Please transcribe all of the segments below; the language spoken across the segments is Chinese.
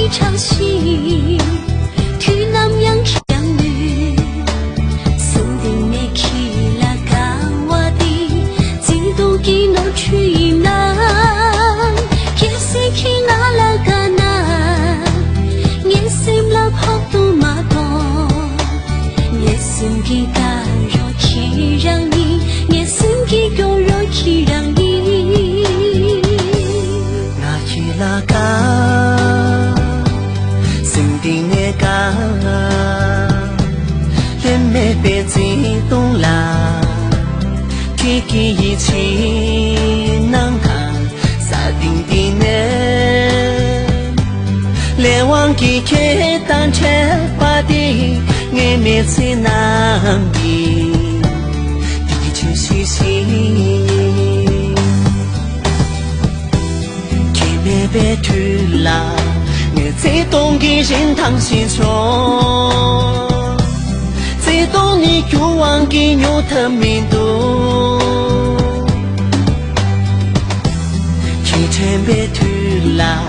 起唱戏，去南洋相遇，身定的起啦嘎瓦的，只都记诺去南，也是去那啦嘎南，也是啦跑都马多，也是给嘎肉去让你，也是给狗肉去让你。là ca sinh tình nghe ca lên mê bê gì tung là khi kỳ chi năng thang sa tình tình nè lệ hoàng kỳ chế tan chế qua đi nghe mê chi nam đi đi chữ xí xí别去啦，我最懂的人堂心中，最懂你欲望的牛的民族，去前别去啦，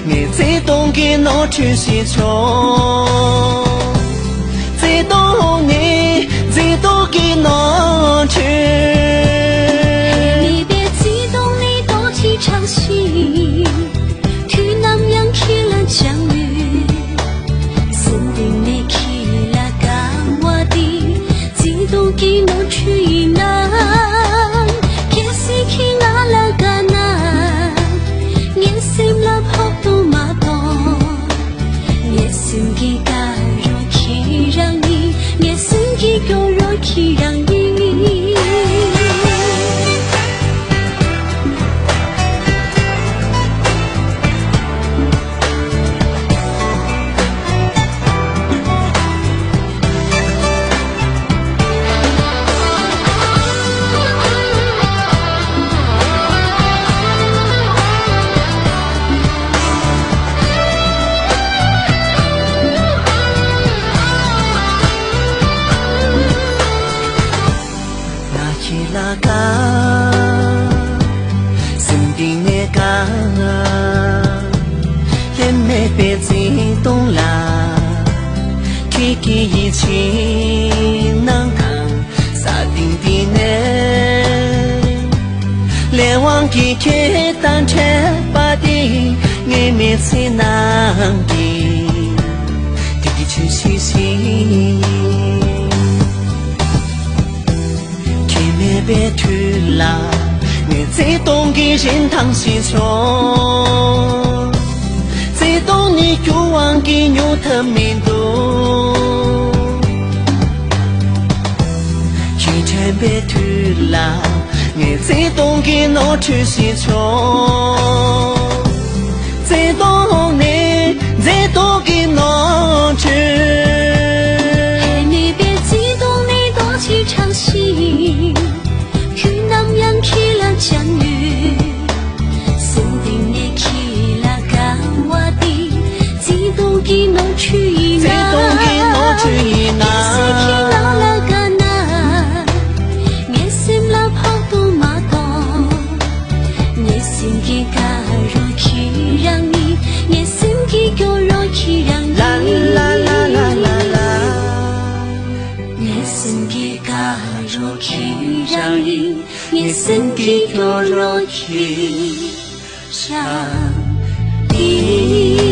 我最懂的脑去心中，最懂你，最懂的脑去。你别激动，你多去唱戏。相遇，身定的起啦嘎瓦的，只都记诺去南，也是去那啦嘎南，也是啦跑都马多，也是给嘎肉去让你，也是给狗肉去让你。là ca sinh tình nghe ca lên mê bê gì tung là khi kỳ chi năng thang sa tình tình nè lệ hoàng kỳ chế tan chế ba đi nghe mê chi nàng đi đi chữ xí xí别去啦，我最懂的人堂心中，最懂你欲望的牛的民族，去前别去啦，我最懂的脑去心中，最懂你，最懂的脑去。你别激动，你多去唱戏。去了相遇，身定的去了嘎瓦的，只都记诺去南，也是去那啦嘎南，也是啦跑都马多，也是给嘎肉去让你，也是给狗肉去让你，啦啦啦啦啦啦，也是给嘎肉去让你。也身体多肉去上帝。